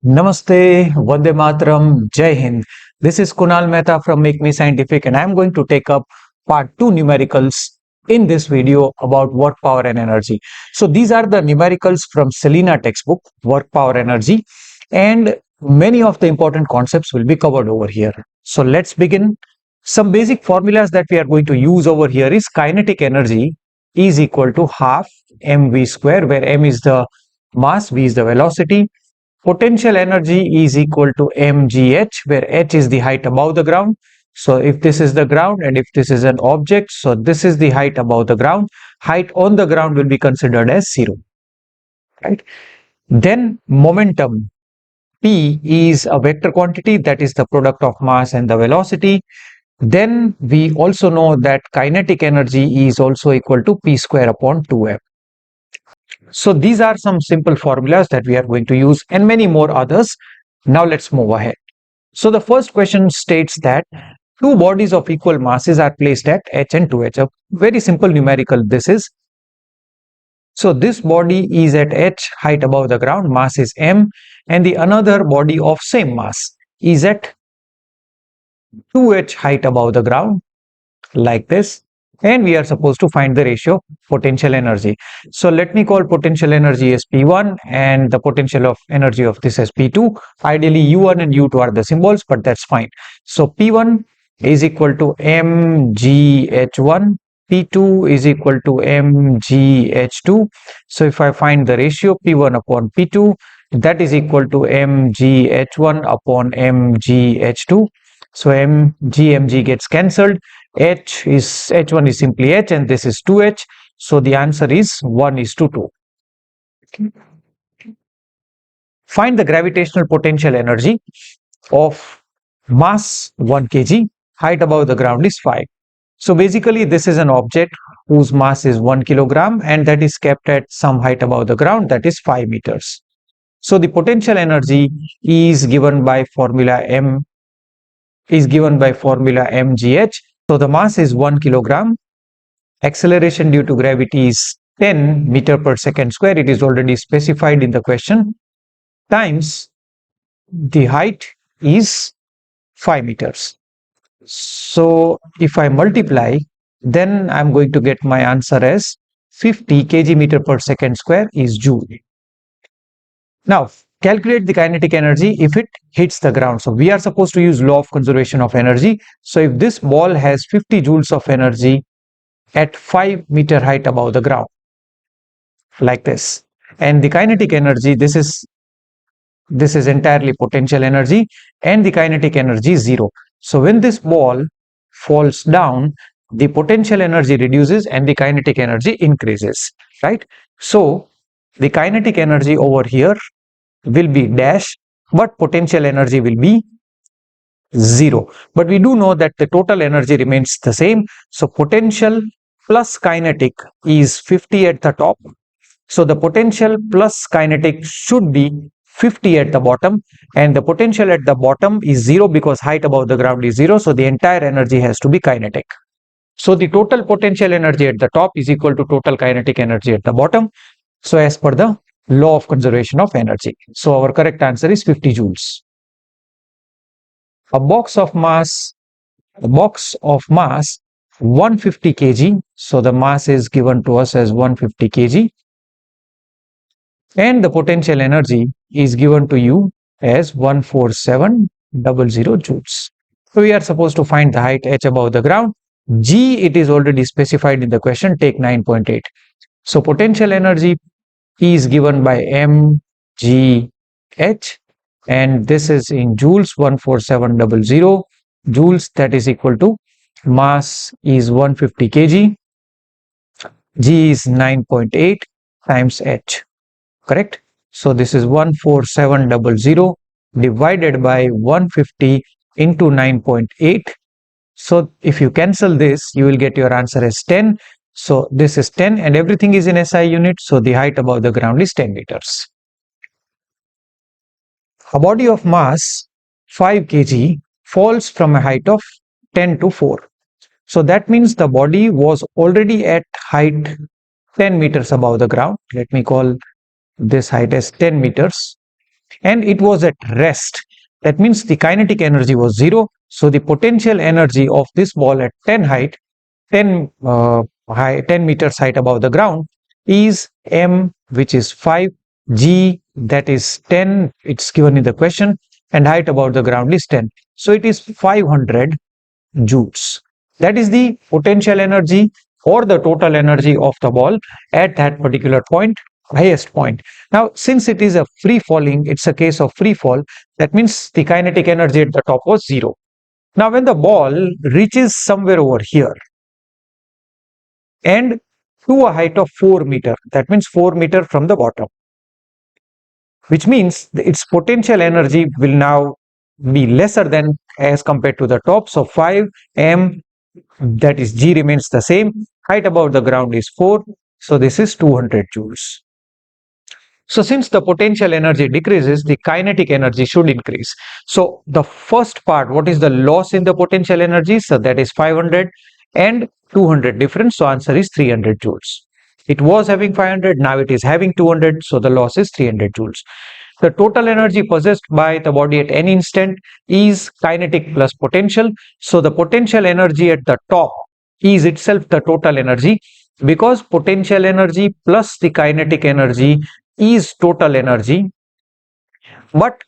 Namaste, Vande Mataram, Jai Hind. This is Kunal Mehta from Make Me Scientific, and I'm going to take up part 2 numericals in this video about work, power, and energy. So these are the numericals from SELINA textbook, work, power, energy, and many of the important concepts will be covered over here. So let's begin. Some basic formulas that we are going to use over here is kinetic energy is equal to half mv square, where m is the mass, v is the velocity. Potential energy is equal to mgh, where h is the height above the ground. So if this is the ground and if this is an object, so this is the height above the ground. Height on the ground will be considered as 0. Right? Then momentum p is a vector quantity, that is the product of mass and the velocity. Then we also know that kinetic energy is also equal to p square upon 2m. So these are some simple formulas that we are going to use and many more others. Now let's move ahead. So the first question states that two bodies of equal masses are placed at h and 2h. A very simple numerical this is. So this body is at h, height above the ground, mass is m, and the another body of same mass is at 2h, height above the ground, like this. And we are supposed to find the ratio of potential energy. So let me call potential energy as P1 and the potential of energy of this as P2. Ideally U1 and U2 are the symbols, but that's fine. So P1 is equal to mgh1, P2 is equal to mgh2. So if I find the ratio P1 upon P2, that is equal to mgh1 upon mgh2. So mg gets cancelled. H1 is simply h, and this is 2h. So the answer is 1:2. Okay. Find the gravitational potential energy of mass 1 kg, height above the ground is 5. So basically this is an object whose mass is 1 kilogram and that is kept at some height above the ground, that is 5 meters. So the potential energy is given by formula mgh. So the mass is 1 kilogram. Acceleration due to gravity is 10 meter per second square. It is already specified in the question. Times the height is 5 meters. So if I multiply, then I'm going to get my answer as 50 kg meter per second square is joule. Now calculate the kinetic energy if it hits the ground. So we are supposed to use law of conservation of energy. So if this ball has 50 joules of energy at 5 meter height above the ground, like this, and the kinetic energy, this is entirely potential energy, and the kinetic energy is 0. So when this ball falls down, the potential energy reduces and the kinetic energy increases, right? So the kinetic energy over here will be dash, but potential energy will be 0. But we do know that the total energy remains the same. So potential plus kinetic is 50 at the top. So the potential plus kinetic should be 50 at the bottom, and the potential at the bottom is 0 because height above the ground is 0. So the entire energy has to be kinetic. So the total potential energy at the top is equal to total kinetic energy at the bottom. So as per the law of conservation of energy. So our correct answer is 50 joules. A box of mass 150 kg. So the mass is given to us as 150 kg. And the potential energy is given to you as 14700 joules. So we are supposed to find the height h above the ground. G, it is already specified in the question, take 9.8. So potential energy is given by mgh, and this is in joules, 14700 joules, that is equal to mass is 150 kg, G is 9.8 times h. Correct? So this is 14700 divided by 150 into 9.8. So if you cancel this, you will get your answer as 10. So this is 10 and everything is in SI unit. So the height above the ground is 10 meters. A body of mass 5 kg falls from a height of 10 to 4. So that means the body was already at height 10 meters above the ground. Let me call this height as 10 meters. and it was at rest. That means the kinetic energy was 0. So the potential energy of this ball at 10 meters height above the ground is m, which is 5, g, that is 10, it's given in the question, and height above the ground is 10. So it is 500 joules. That is the potential energy or the total energy of the ball at that particular point, highest point. Now, since it is a free falling, it's a case of free fall. That means the kinetic energy at the top was 0. Now, when the ball reaches somewhere over here and to a height of 4 meter, that means 4 meter from the bottom, which means its potential energy will now be lesser than as compared to the top. So 5 m, that is g, remains the same. Height above the ground is 4. So this is 200 joules. So since the potential energy decreases, the kinetic energy should increase. So the first part, what is the loss in the potential energy? So that is 500 and 200 difference. So answer is 300 joules. It was having 500, now it is having 200. So the loss is 300 joules. The total energy possessed by the body at any instant is kinetic plus potential. So the potential energy at the top is itself the total energy, because potential energy plus the kinetic energy is total energy, but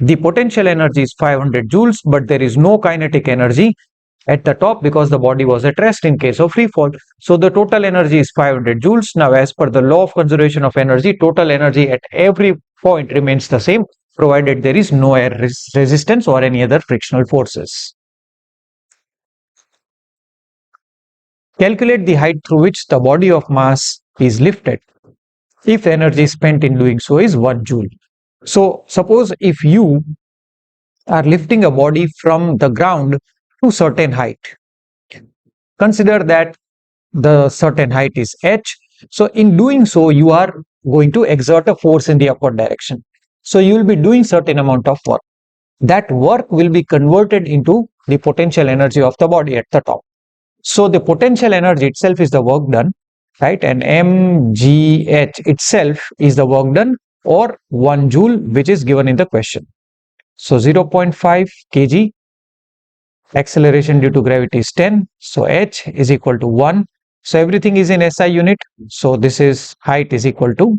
the potential energy is 500 joules, but there is no kinetic energy at the top because the body was at rest in case of free fall. So the total energy is 500 joules. Now, as per the law of conservation of energy, total energy at every point remains the same, provided there is no air resistance or any other frictional forces. Calculate the height through which the body of mass is lifted if energy spent in doing so is 1 joule. So suppose if you are lifting a body from the ground to certain height, consider that the certain height is h. So in doing so, you are going to exert a force in the upward direction. So you will be doing certain amount of work. That work will be converted into the potential energy of the body at the top. So the potential energy itself is the work done, right? And mgh itself is the work done, or 1 joule, which is given in the question. So 0.5 kg, acceleration due to gravity is 10. So h is equal to 1. So everything is in SI unit. So this is height is equal to,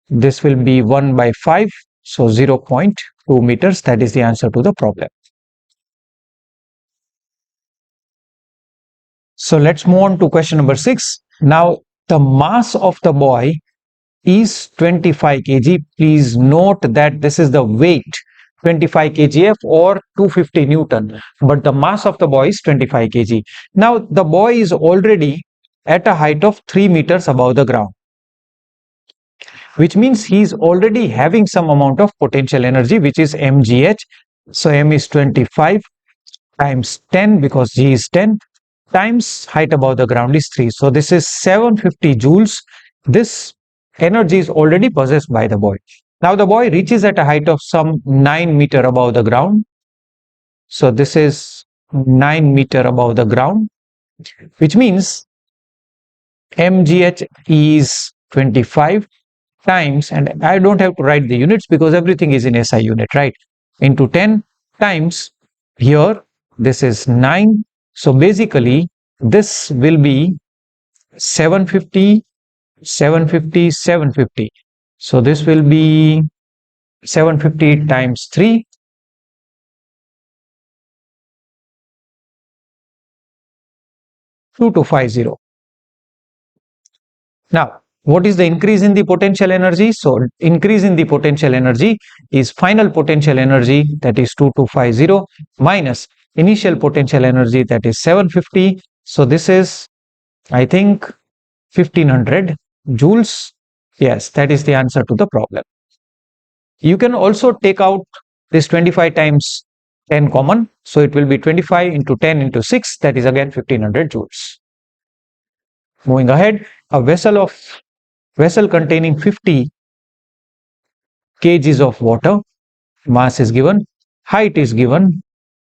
this will be 1 by 5. So 0.2 meters. That is the answer to the problem. So let's move on to question number 6. Now the mass of the boy is 25 kg. Please note that this is the weight, 25 kgf or 250 Newton, but the mass of the boy is 25 kg. Now the boy is already at a height of 3 meters above the ground, which means he is already having some amount of potential energy, which is mgh. So m is 25 times 10, because g is 10, times height above the ground is 3. So this is 750 joules. This energy is already possessed by the boy. Now the boy reaches at a height of some 9 meter above the ground. So this is 9 meter above the ground, which means mgh is 25 times, and I don't have to write the units because everything is in SI unit, right? Into 10 times, here this is 9. So basically this will be 750, 750, 750. So this will be 750 times 3, 2250. Now, what is the increase in the potential energy? So increase in the potential energy is final potential energy, that is 2250, minus initial potential energy, that is 750. So this is, I think, 1500 joules. Yes, that is the answer to the problem. You can also take out this 25 times 10 common. So it will be 25 into 10 into 6, that is again 1500 joules. Moving ahead, a vessel containing 50 kgs of water, mass is given, height is given,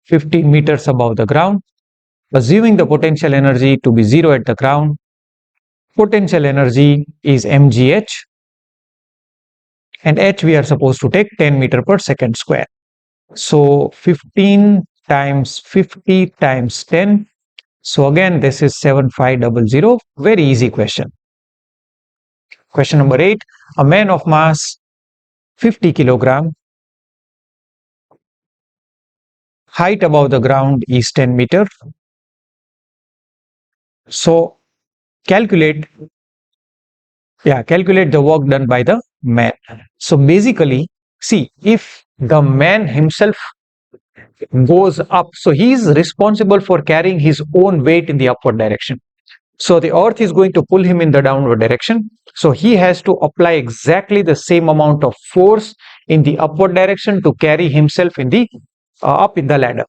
15 meters above the ground. Assuming the potential energy to be 0 at the ground, potential energy is mgh. and h we are supposed to take 10 meter per second square. So 15 times 50 times 10. So again, this is 7500. Very easy question. Question number 8. A man of mass 50 kilogram, height above the ground is 10 meter. So calculate the work done by the man. So basically, see, if the man himself goes up, so he is responsible for carrying his own weight in the upward direction. So the earth is going to pull him in the downward direction. So he has to apply exactly the same amount of force in the upward direction to carry himself in the up in the ladder.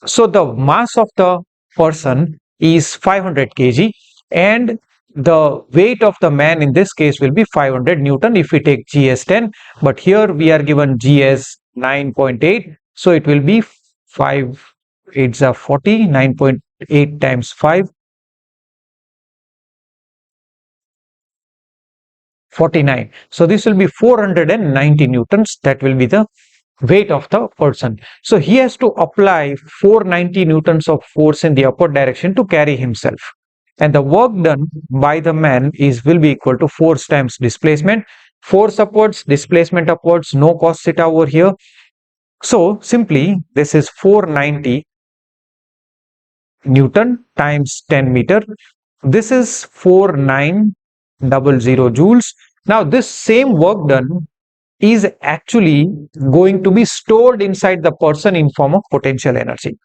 So the mass of the person is 500 kg and the weight of the man in this case will be 500 Newton if we take G as 10, but here we are given G as 9.8, so it will be 5 8s are 40, 9.8 times 5, 49. So this will be 490 Newtons. That will be the weight of the person. So he has to apply 490 Newtons of force in the upward direction to carry himself. And the work done by the man will be equal to force times displacement. Force upwards, displacement upwards, no cos theta over here. So simply this is 490 Newton times 10 meter. This is 4900 joules. Now this same work done is actually going to be stored inside the person in form of potential energy.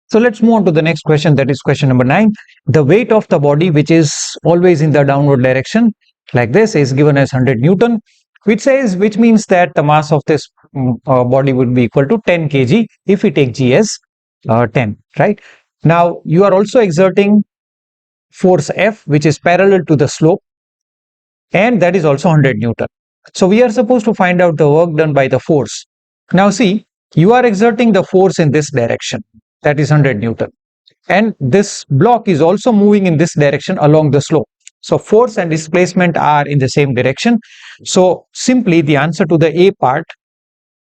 So let's move on to the next question, that is question number 9. The weight of the body, which is always in the downward direction like this, is given as 100 Newton, which means that the mass of this body would be equal to 10 kg if we take G as 10, right? Now you are also exerting force F, which is parallel to the slope, and that is also 100 Newton. So we are supposed to find out the work done by the force. Now see, you are exerting the force in this direction, that is 100 Newton. And this block is also moving in this direction along the slope. So force and displacement are in the same direction. So simply the answer to the A part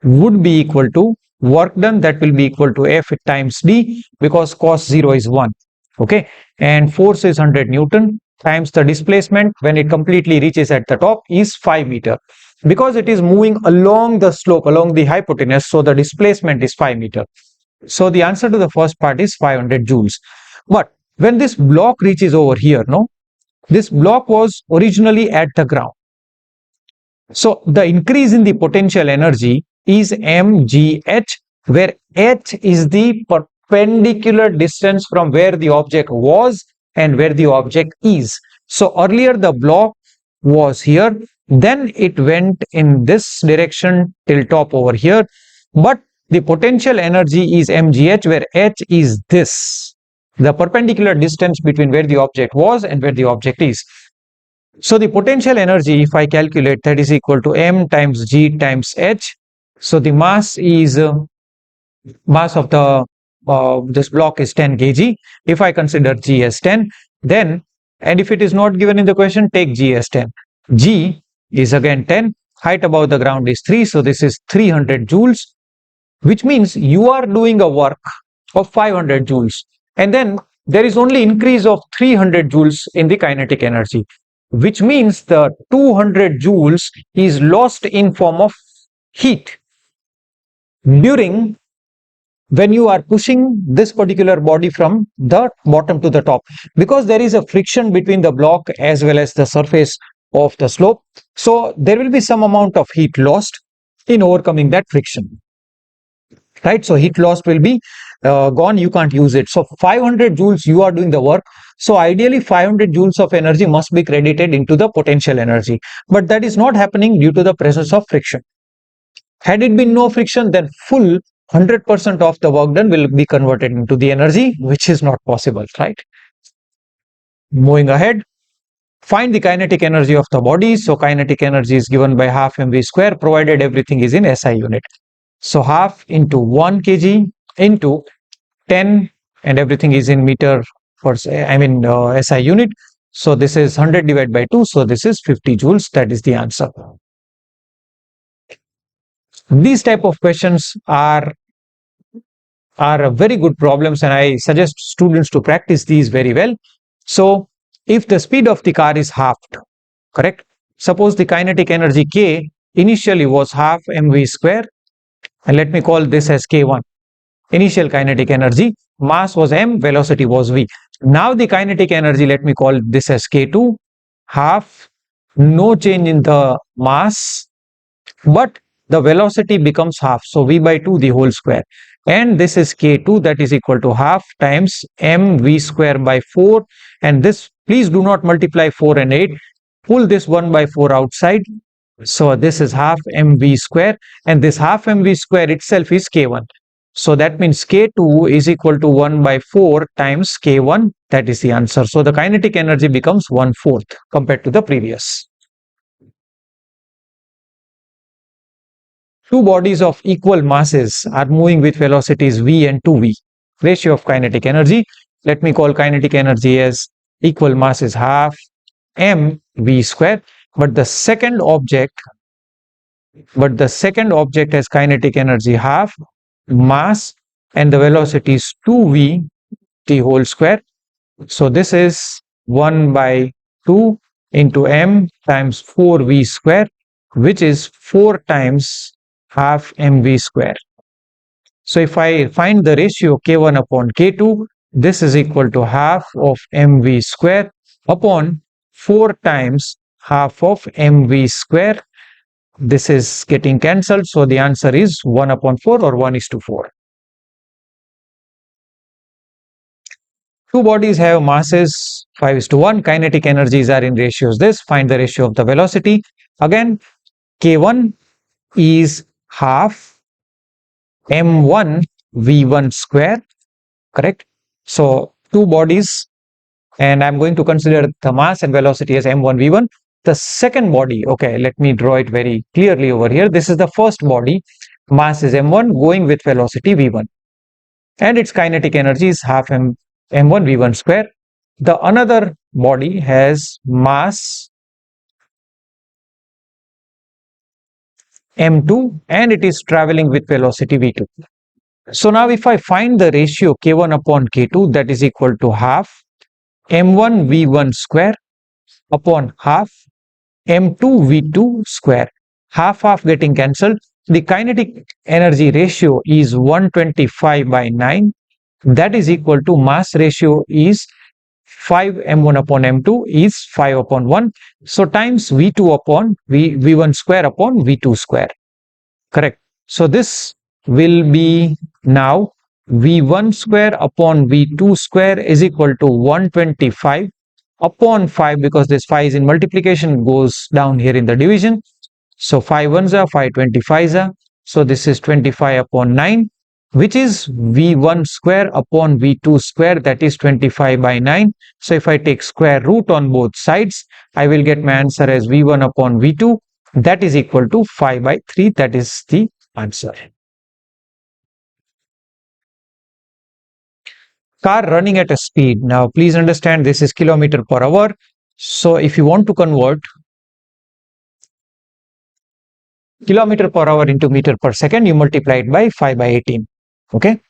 would be equal to work done, that will be equal to F times D, because cos 0 is 1. Okay, and force is 100 Newton times the displacement when it completely reaches at the top is 5 meter. Because it is moving along the slope, along the hypotenuse, so the displacement is 5 meter. So the answer to the first part is 500 joules. But when this block reaches over here, no, this block was originally at the ground. So the increase in the potential energy is mgh, where h is the perpendicular distance from where the object was and where the object is. So earlier the block was here, then it went in this direction till top over here, but the potential energy is mgh, where h is this, the perpendicular distance between where the object was and where the object is. So the potential energy, if I calculate, that is equal to m times g times h. So the mass of the this block is 10 kg. If I consider g as 10, then, and if it is not given in the question, take g as 10. G is again 10. Height above the ground is 3. So this is 300 joules, which means you are doing a work of 500 joules. And then there is only increase of 300 joules in the kinetic energy, which means the 200 joules is lost in form of heat during when you are pushing this particular body from the bottom to the top, because there is a friction between the block as well as the surface of the slope. So there will be some amount of heat lost in overcoming that friction, right? So heat loss will be gone, you can't use it. So 500 joules you are doing the work. So ideally 500 joules of energy must be credited into the potential energy, but that is not happening due to the presence of friction. Had it been no friction, then full 100% of the work done will be converted into the energy, which is not possible, right? Moving ahead, find the kinetic energy of the body. So kinetic energy is given by half mv square, provided everything is in SI unit. So half into 1 kg into 10, and everything is in meter per SI unit. So this is 100 divided by 2. So this is 50 joules. That is the answer. These type of questions are very good problems, and I suggest students to practice these very well. So if the speed of the car is halved, correct? Suppose the kinetic energy K initially was half mv square, and let me call this as K1. Initial kinetic energy, mass was m, velocity was v. Now the kinetic energy, let me call this as K2, half, no change in the mass, but the velocity becomes half, so v by 2 the whole square, and this is K2, that is equal to half times mv square by 4, and this, please do not multiply 4 and 8, pull this 1 by 4 outside, so this is half mv square, and this half mv square itself is K1. So that means K2 is equal to 1 by 4 times K1. That is the answer. So the kinetic energy becomes 1/4 compared to the previous. Two bodies of equal masses are moving with velocities v and 2v. Ratio of kinetic energy. Let me call kinetic energy as equal mass is half mv square. But the second object has kinetic energy half mass, and the velocity is 2v t whole square. So this is 1 by 2 into m times 4v square, which is 4 times half mv square. So if I find the ratio K1 upon K2, this is equal to half of mv square upon 4 times half of mv square. This is getting cancelled, so the answer is 1 upon 4, or 1:4. Two bodies have masses 5:1. Kinetic energies are in ratios this. Find the ratio of the velocity. Again, K1 is half m1 v1 square, correct? So two bodies, and I'm going to consider the mass and velocity as m1 v1. The second body, okay, let me draw it very clearly over here. This is the first body, mass is m1 going with velocity v1, and its kinetic energy is half m1 v1 square. The another body has mass m2 and it is traveling with velocity v2. So now if I find the ratio K1 upon K2, that is equal to half m1 v1 square upon half m2 v2 square, half getting cancelled. The kinetic energy ratio is 125 by 9, that is equal to mass ratio is 5 m1 upon m2 is 5 upon 1, so times v2 upon v1 square upon v2 square, correct? So this will be now v1 square upon v2 square is equal to 125 upon 5, because this 5 is in multiplication, goes down here in the division. So 5 ones are 5 25s are, so this is 25 upon 9, which is v1 square upon v2 square, that is 25 by 9. So if I take square root on both sides, I will get my answer as v1 upon v2, that is equal to 5 by 3. That is the answer. Car running at a speed. Now please understand, this is kilometer per hour. So if you want to convert kilometer per hour into meter per second, you multiply it by 5 by 18. Okay.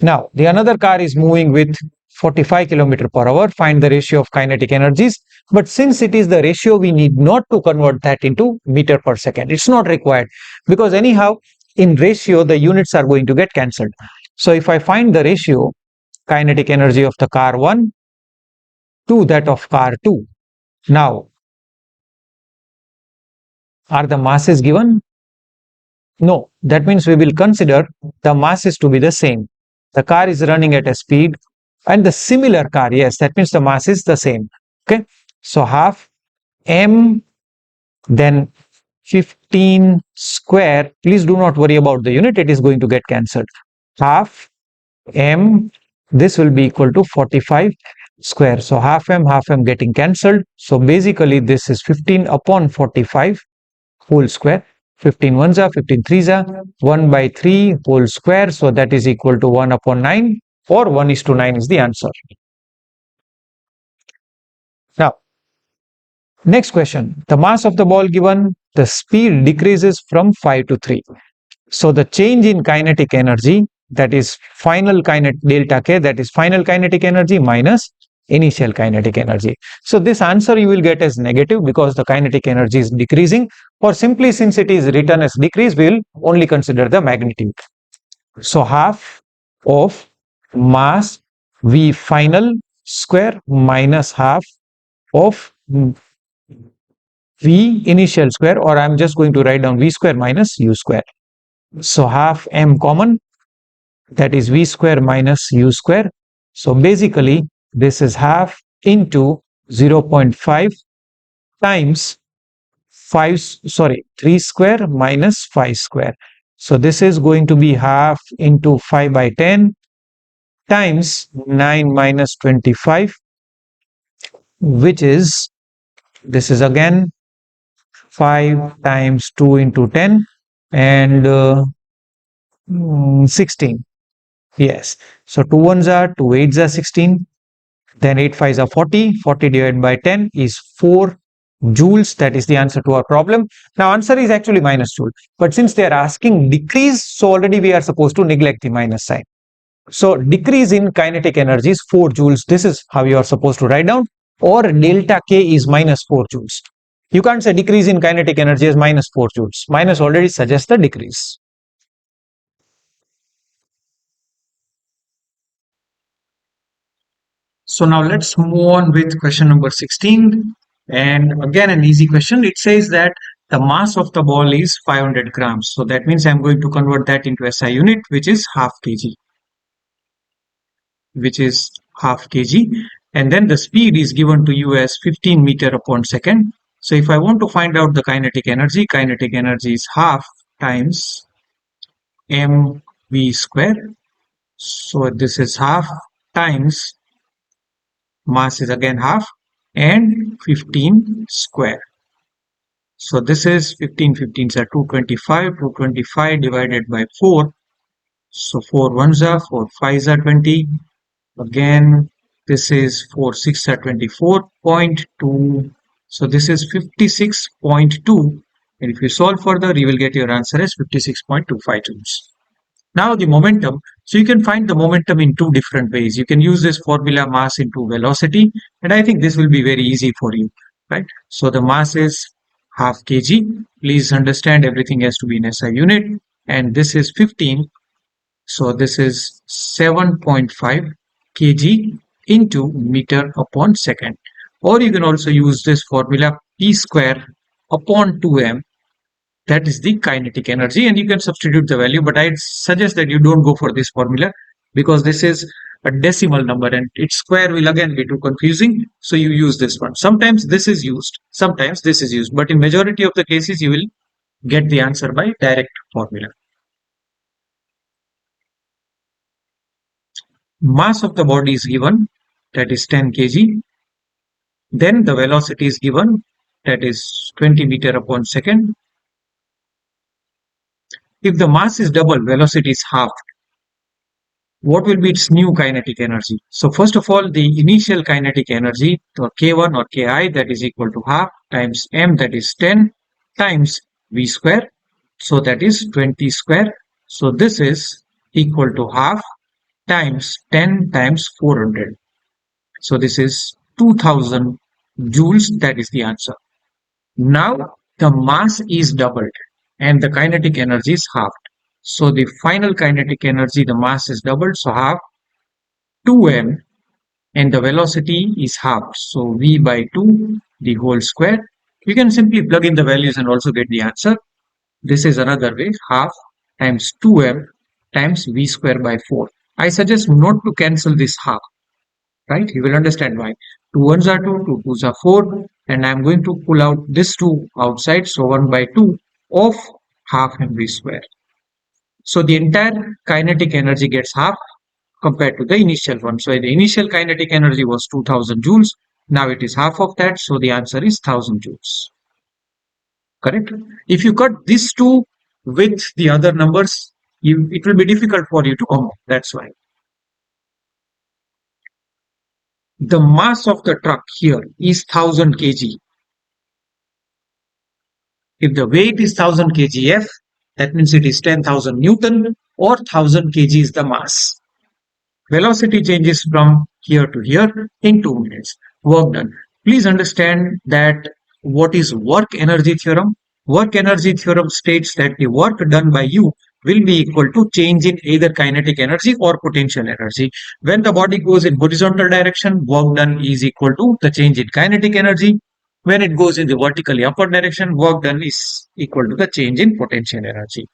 Now the another car is moving with 45 kilometer per hour. Find the ratio of kinetic energies. But since it is the ratio, we need not to convert that into meter per second. It's not required, because anyhow in ratio the units are going to get cancelled. So if I find the ratio kinetic energy of the car 1 to that of car 2, now are the masses given? No, that means we will consider the masses to be the same. The car is running at a speed, and the similar car, yes, that means the mass is the same. Okay, so half m, then 15 square. Please do not worry about the unit, it is going to get cancelled. Half m, this will be equal to 45 square. So half m getting cancelled. So basically this is 15 upon 45 whole square. 15 ones are 15 threes are 1 by 3 whole square. So that is equal to 1 upon 9, or 1:9 is the answer. Now, next question. The mass of the ball given, the speed decreases from 5 to 3. So the change in kinetic energy, that is final kinetic delta K, that is final kinetic energy minus initial kinetic energy. So this answer you will get as negative because the kinetic energy is decreasing, or simply since it is written as decrease, we will only consider the magnitude. So half of mass V final square minus half of V initial square, or I'm just going to write down V square minus U square. So half M common, that is V square minus U square. So basically this is half into 0.5 times 3 square minus 5 square. So this is going to be half into 5 by 10 times 9 minus 25, which is, this is again 5 times 2 into 10 and 16. Yes. So 2 ones are 2 8s are 16. Then 8 5s are 40. 40 divided by 10 is 4 joules. That is the answer to our problem. Now answer is actually minus joule. But since they are asking decrease, so already we are supposed to neglect the minus sign. So decrease in kinetic energy is 4 joules. This is how you are supposed to write down. Or delta K is minus 4 joules. You can't say decrease in kinetic energy is minus 4 joules. Minus already suggests the decrease. So now let's move on with question number 16. And again, an easy question. It says that the mass of the ball is 500 grams. So that means I'm going to convert that into SI unit, which is half kg, And then the speed is given to you as 15 meter upon second. So if I want to find out the kinetic energy is half times mv square. So this is half times mass is again half and 15 square. So this is 15 15s are 225 divided by 4. So 4 ones are 4 5s are 20. Again, this is 4 6 are 24.2. So this is 56.2. And if you solve further, you will get your answer as 56.25 joules. Now the momentum, so you can find the momentum in two different ways. You can use this formula mass into velocity, and I think this will be very easy for you, right? So the mass is half kg. Please understand everything has to be in SI unit, and this is 15. So this is 7.5 kg into meter upon second. Or you can also use this formula P square upon 2m, that is the kinetic energy, and you can substitute the value, but I suggest that you don't go for this formula because this is a decimal number and its square will again be too confusing. So you use this one. Sometimes this is used, sometimes this is used, but in majority of the cases you will get the answer by direct formula. Mass of the body is given, that is 10 kg. Then the velocity is given, that is 20 meter upon second. If the mass is double, velocity is half. What will be its new kinetic energy? So first of all, the initial kinetic energy, or K1 or Ki, that is equal to half times m, that is 10, times v square, so that is 20 square. So this is equal to half times 10 times 400. So this is 2000 joules. That is the answer. Now the mass is doubled and the kinetic energy is halved. So the final kinetic energy, the mass is doubled, so half 2m, and the velocity is halved. So v by 2 the whole square. You can simply plug in the values and also get the answer. This is another way, half times 2m times v square by 4. I suggest not to cancel this half, right? You will understand why. 2 ones are 2, 2 twos are 4, and I'm going to pull out this 2 outside, so 1 by 2 of half mv square. So the entire kinetic energy gets half compared to the initial one. So the initial kinetic energy was 2000 joules. Now it is half of that. So the answer is 1000 joules. Correct? If you cut these two with the other numbers, it will be difficult for you to come up. That's why. The mass of the truck here is 1000 kg. If the weight is 1000 kgf, That means it is 10,000 Newton or 1000 kg is the mass. Velocity changes from here to here in 2 minutes. Work done. Please understand that what is work energy theorem? Work energy theorem states that the work done by you will be equal to change in either kinetic energy or potential energy. When the body goes in horizontal direction, work done is equal to the change in kinetic energy. When it goes in the vertically upward direction, work done is equal to the change in potential energy.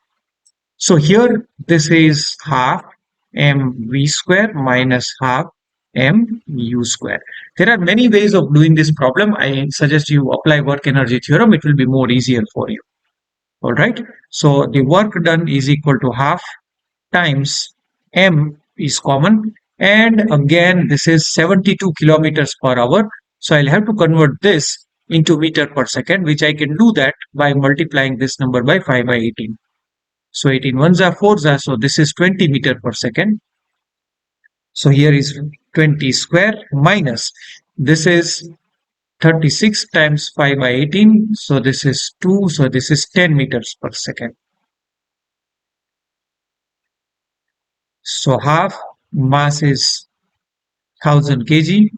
So here this is half mv square minus half mu square. There are many ways of doing this problem. I suggest you apply work energy theorem. It will be more easier for you. All right. So the work done is equal to half times m is common. And again, this is 72 kilometers per hour. So I'll have to convert this into meter per second, which I can do that by multiplying this number by 5 by 18. So 18 ones are 4s are, so this is 20 meter per second. So here is 20 square minus, this is 36 times 5 by 18. So this is 2, so this is 10 meters per second. So half mass is 1000 kg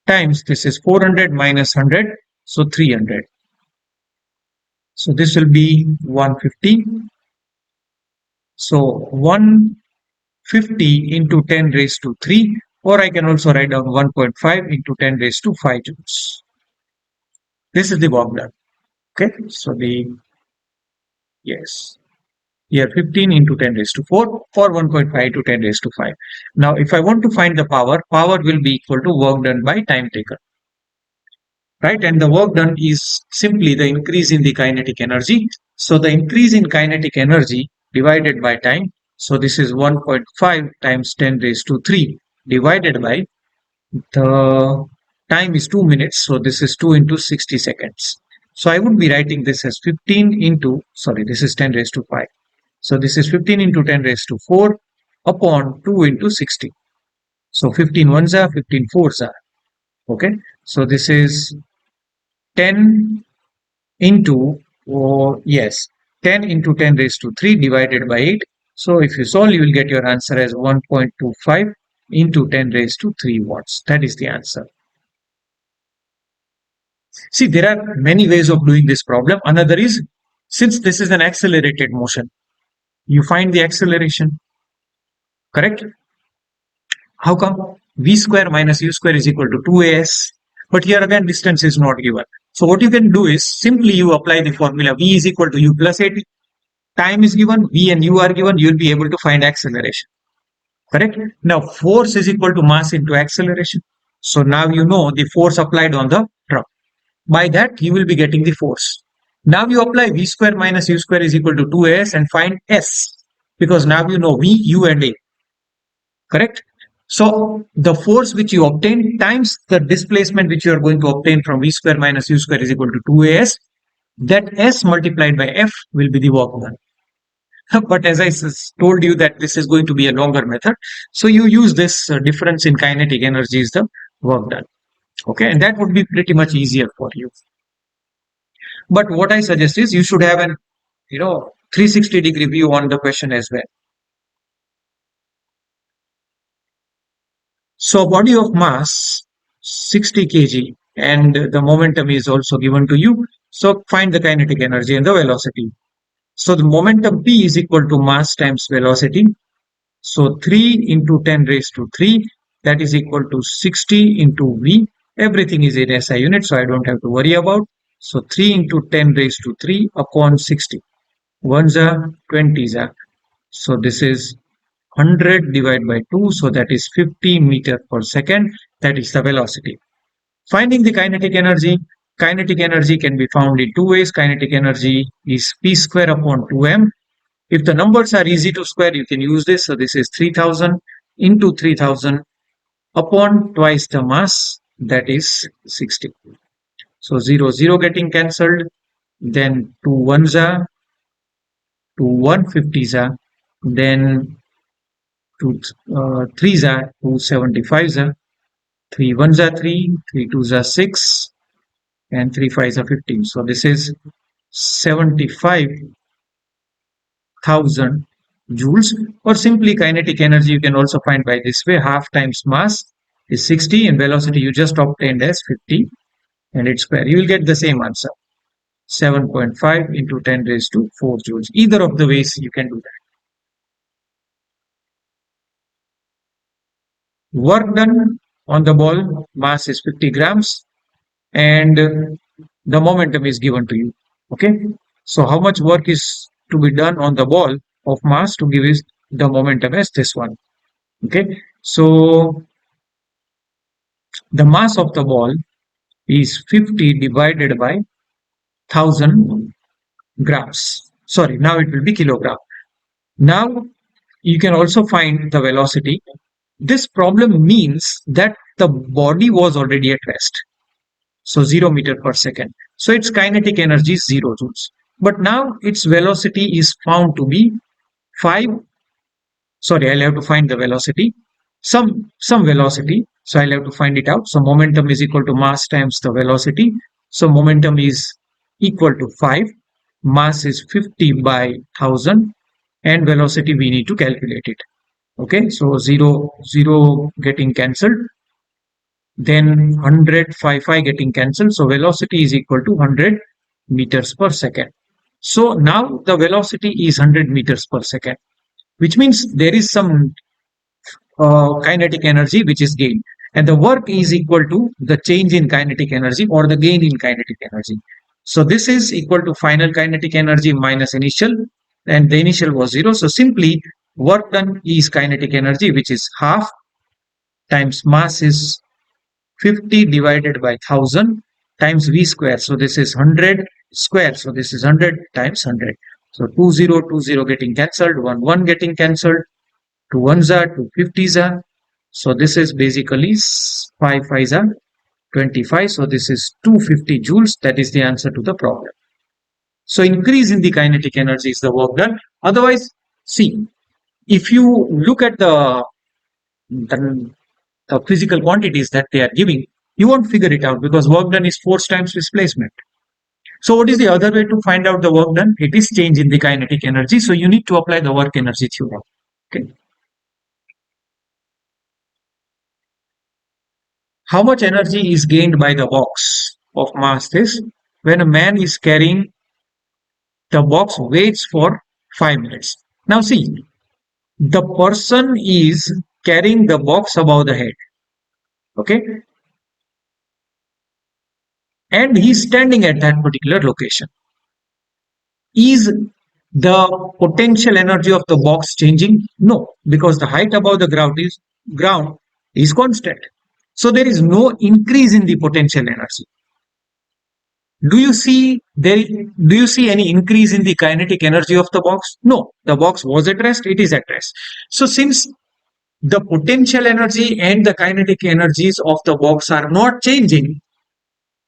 times this is 400 minus 100, so 300. So this will be 150. So 150 into 10 raised to 3, or I can also write down 1.5 into 10 raised to 5 joules. This is the work done. Okay, so yes, here 15 into 10 raised to 4 or 1.5 to 10 raised to 5. Now, if I want to find the power will be equal to work done by time taken, right? And the work done is simply the increase in the kinetic energy. So the increase in kinetic energy divided by time. So this is 1.5 times 10 raised to 3 divided by the time is 2 minutes. So this is 2 into 60 seconds. So I would be writing this as 15 into, sorry, this is 10 raised to 5. So this is 15 into 10 raised to 4 upon 2 into 60. So 15 ones are, 15 fours are. Okay. So this is 10 into, oh, yes, 10 into 10 raised to 3 divided by 8. So if you solve, you will get your answer as 1.25 into 10 raised to 3 watts. That is the answer. See, there are many ways of doing this problem. Another is, since this is an accelerated motion, you find the acceleration, correct? How come? V square minus u square is equal to 2as. But here again, distance is not given. So what you can do is, simply you apply the formula V is equal to u plus 8. Time is given, V and u are given, you will be able to find acceleration. Correct? Now, force is equal to mass into acceleration. So now you know the force applied on the drum. By that, you will be getting the force. Now you apply V square minus u square is equal to 2as and find S. Because now you know V, U and A. Correct? So the force which you obtain times the displacement which you are going to obtain from V square minus u square is equal to 2as. That S multiplied by F will be the work done. But as I told you that this is going to be a longer method, so you use this difference in kinetic energy is the work done. Okay, and that would be pretty much easier for you. But what I suggest is you should have an 360-degree view on the question as well. So body of mass 60 kg and the momentum is also given to you. So find the kinetic energy and the velocity. So the momentum P is equal to mass times velocity. So 3 into 10 raised to 3, that is equal to 60 into V. Everything is in SI unit, so I don't have to worry about. So 3 into 10 raised to 3 upon 60. Ones are 20s are. So this is 100 divided by 2, so that is 50 meter per second. That is the velocity. Finding the kinetic energy. Kinetic energy can be found in two ways. Kinetic energy is P square upon 2m. If the numbers are easy to square, you can use this. So this is 3000 into 3000 upon twice the mass, that is 60. So 0, 0 getting cancelled. Then 2 ones are, 2 150s are, then 2 3s are, 2 75s are, 3 ones are 3, 3 twos are 6, and 3 5s are 15. So this is 75 1000 joules, or simply kinetic energy you can also find by this way. Half times mass is 60 and velocity you just obtained as 50 and its square. You will get the same answer. 7.5 into 10 raised to 4 joules. Either of the ways you can do that. Work done on the ball, mass is 50 grams and the momentum is given to you. Okay. So how much work is to be done on the ball of mass to give us the momentum as this one. Okay. So the mass of the ball is 50 divided by 1000 grams. Sorry, now it will be kilogram. Now you can also find the velocity. This problem means that the body was already at rest. So 0 meter per second. So its kinetic energy is 0 joules. But now its velocity is found to be 5. Sorry, I'll have to find the velocity. Some velocity. So I'll have to find it out. So momentum is equal to mass times the velocity. So momentum is equal to 5. Mass is 50 by 1000 and velocity we need to calculate it. Okay, so 0 getting cancelled, then 100 5 getting cancelled, so velocity is equal to 100 meters per second. So now the velocity is 100 meters per second, which means there is some kinetic energy which is gained, and the work is equal to the change in kinetic energy or the gain in kinetic energy. So this is equal to final kinetic energy minus initial, and the initial was 0. So simply work done is kinetic energy, which is half times mass is 50 divided by 1000 times v square. So this is 100 square. So this is 100 times 100. So 20 getting cancelled, 1 getting cancelled, 2 1s are 2 50s are. So this is basically 5 5s are 25. So this is 250 joules. That is the answer to the problem. So increase in the kinetic energy is the work done. Otherwise, see, if you look at the physical quantities that they are giving, you won't figure it out because work done is force times displacement. So what is the other way to find out the work done? It is change in the kinetic energy. So you need to apply the work energy theorem. Okay. How much energy is gained by the box of mass this when a man is carrying the box waits for 5 minutes? Now see, the person is carrying the box above the head. Okay. And he's standing at that particular location. Is the potential energy of the box changing? No, because the height above the ground is constant. So there is no increase in the potential energy. Do you see any increase in the kinetic energy of the box? No, the box was at rest, it is at rest. So since the potential energy and the kinetic energies of the box are not changing,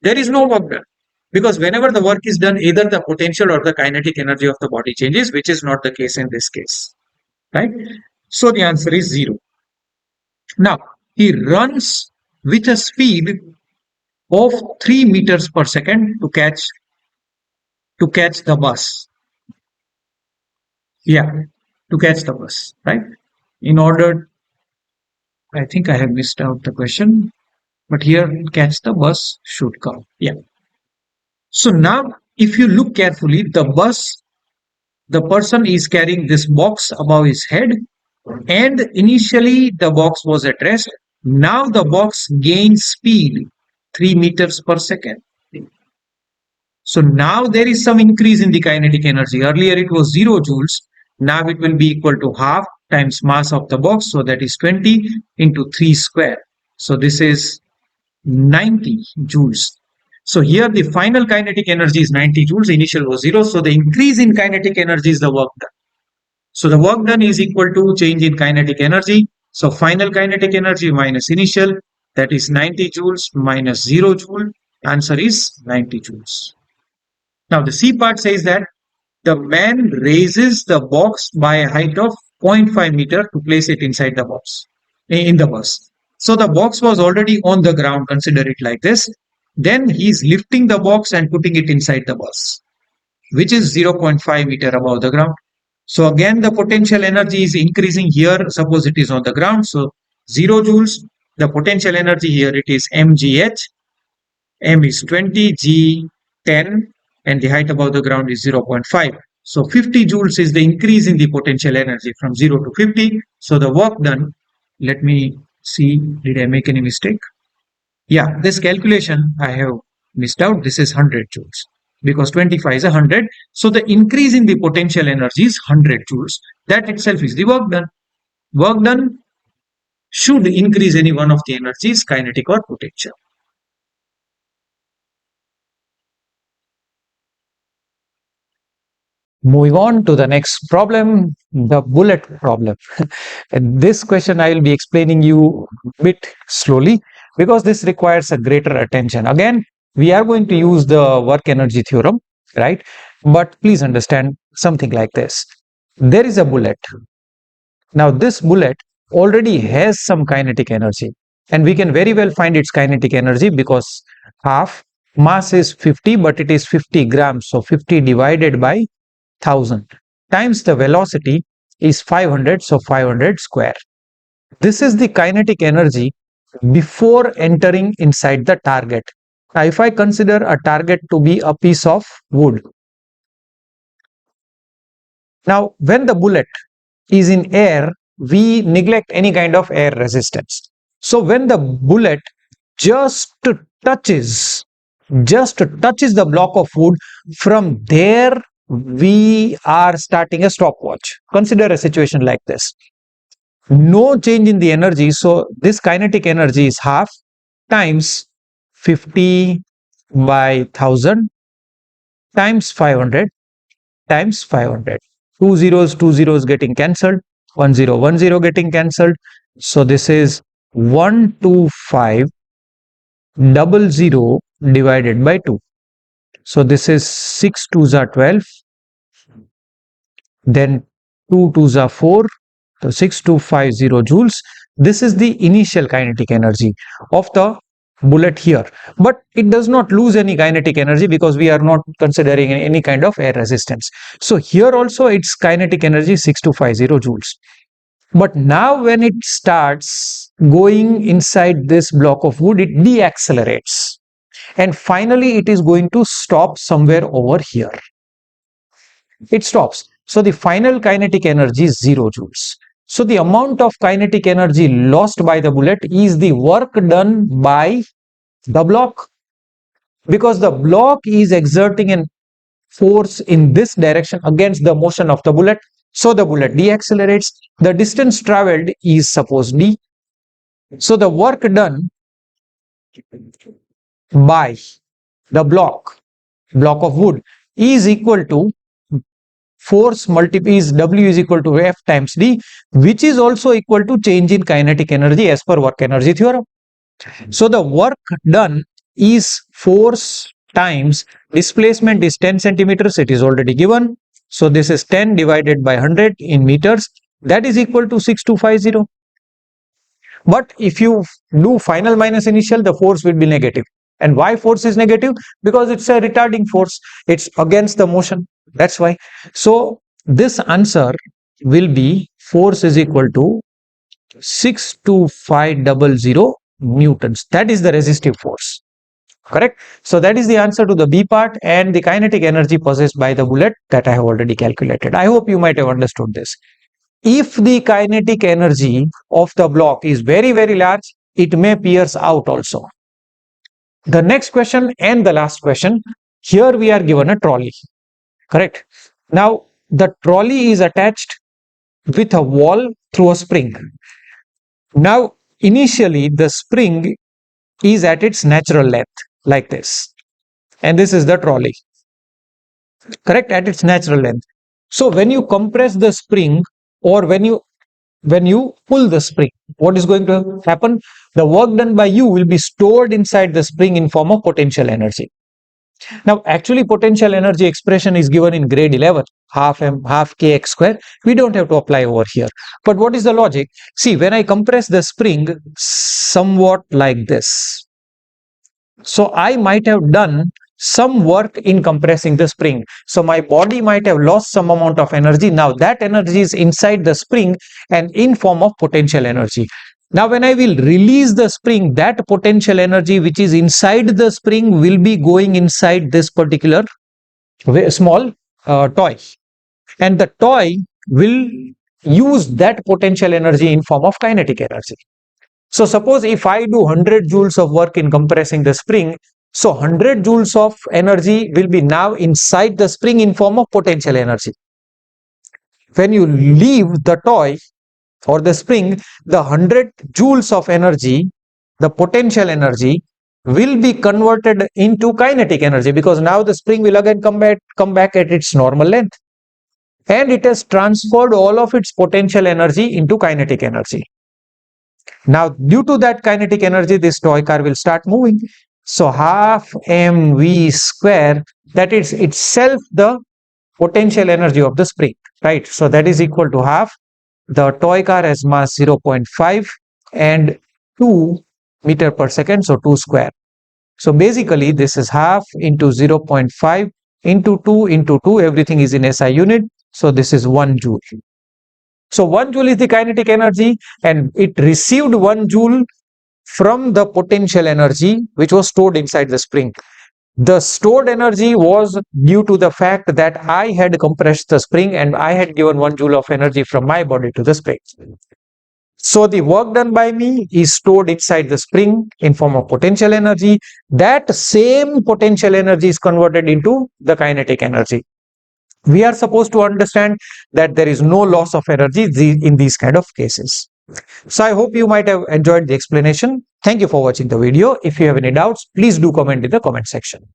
there is no work done. Because whenever the work is done, either the potential or the kinetic energy of the body changes, which is not the case in this case. Right? So the answer is 0. Now, he runs with a speed of 3 meters per second to catch the bus. Yeah, to catch the bus, right? In order, I think I have missed out the question, but here catch the bus should come. Yeah. So now, if you look carefully, the person is carrying this box above his head, and initially the box was at rest. Now the box gains speed 3 meters per second. So now there is some increase in the kinetic energy. Earlier it was 0 joules. Now it will be equal to half times mass of the box. So that is 20 into 3 square. So this is 90 joules. So here the final kinetic energy is 90 joules. Initial was 0. So the increase in kinetic energy is the work done. So the work done is equal to change in kinetic energy. So final kinetic energy minus initial, that is 90 joules minus 0 joule. Answer is 90 joules. Now the C part says that the man raises the box by a height of 0.5 meter to place it inside the box, in the bus. So the box was already on the ground, consider it like this. Then he's lifting the box and putting it inside the bus, which is 0.5 meter above the ground. So again, the potential energy is increasing here. Suppose it is on the ground. So 0 joules. The potential energy here, it is mgh. M is 20, G 10, and the height above the ground is 0.5. So 50 joules is the increase in the potential energy from 0 to 50. So the work done, let me see, did I make any mistake? Yeah, this calculation I have missed out. This is 100 joules because 25 is 100. So the increase in the potential energy is 100 joules. That itself is the work done. Work done should increase any one of the energies, kinetic or potential. Moving on to the next problem, the bullet problem. And this question I will be explaining you a bit slowly because this requires a greater attention. Again, we are going to use the work energy theorem, right? But please understand something like this. There is a bullet. Now, this bullet already has some kinetic energy, and we can very well find its kinetic energy because half mass is 50, but it is 50 grams. So 50 divided by 1000 times the velocity is 500, so 500 square. This is the kinetic energy before entering inside the target. Now, if I consider a target to be a piece of wood, now when the bullet is in air, we neglect any kind of air resistance. So when the bullet just touches the block of wood, from there we are starting a stopwatch. Consider a situation like this. No change in the energy, so this kinetic energy is half times 50 by 1000 times 500 times 500. Two zeros getting cancelled, 1010 getting cancelled. So this is 12500 divided by 2. So this is 6 2s are 12, then 2 2s are 4, so 6250 joules. This is the initial kinetic energy of the bullet here, but it does not lose any kinetic energy because we are not considering any kind of air resistance. So here also its kinetic energy is 6250 joules. But now when it starts going inside this block of wood, it deaccelerates, and finally it is going to stop somewhere over here. It stops. So the final kinetic energy is 0 joules. So the amount of kinetic energy lost by the bullet is the work done by the block, because the block is exerting a force in this direction against the motion of the bullet. So the bullet deaccelerates. The distance traveled is suppose d. So the work done by the block of wood is equal to force multiplies W is equal to F times D, which is also equal to change in kinetic energy as per work energy theorem. So the work done is force times displacement is 10 centimeters. It is already given. So this is 10 divided by 100 in meters. That is equal to 6250. But if you do final minus initial, the force will be negative. And why force is negative? Because it's a retarding force. It's against the motion. That's why. So this answer will be force is equal to 62500 newtons. That is the resistive force. Correct? So that is the answer to the B part, and the kinetic energy possessed by the bullet that I have already calculated. I hope you might have understood this. If the kinetic energy of the block is very, very large, it may pierce out also. The next question and the last question, here we are given a trolley. Correct? Now, the trolley is attached with a wall through a spring. Now, initially, the spring is at its natural length, like this. And this is the trolley. Correct? At its natural length. So, when you compress the spring, or when you pull the spring, what is going to happen? The work done by you will be stored inside the spring in form of potential energy. Now, actually, potential energy expression is given in grade 11, half kx square. We don't have to apply over here. But what is the logic? See, when I compress the spring somewhat like this, so I might have done some work in compressing the spring. So my body might have lost some amount of energy. Now that energy is inside the spring and in form of potential energy. Now when I will release the spring, that potential energy which is inside the spring will be going inside this particular small toy, and the toy will use that potential energy in form of kinetic energy. So suppose if I do 100 joules of work in compressing the spring, so 100 joules of energy will be now inside the spring in form of potential energy. When you leave the toy or the spring, the 100 joules of energy, the potential energy, will be converted into kinetic energy, because now the spring will again come back at its normal length, and it has transferred all of its potential energy into kinetic energy. Now, due to that kinetic energy, this toy car will start moving. So half mv square, that is itself the potential energy of the spring, right? So that is equal to half. The toy car has mass 0.5 and 2 meter per second, so 2 square. So basically this is half into 0.5 into 2 into 2, everything is in SI unit. So this is 1 joule. So 1 joule is the kinetic energy, and it received 1 joule from the potential energy which was stored inside the spring. The stored energy was due to the fact that I had compressed the spring and I had given 1 joule of energy from my body to the spring. So the work done by me is stored inside the spring in form of potential energy. That same potential energy is converted into the kinetic energy. We are supposed to understand that there is no loss of energy in these kind of cases. So I hope you might have enjoyed the explanation. Thank you for watching the video. If you have any doubts, please do comment in the comment section.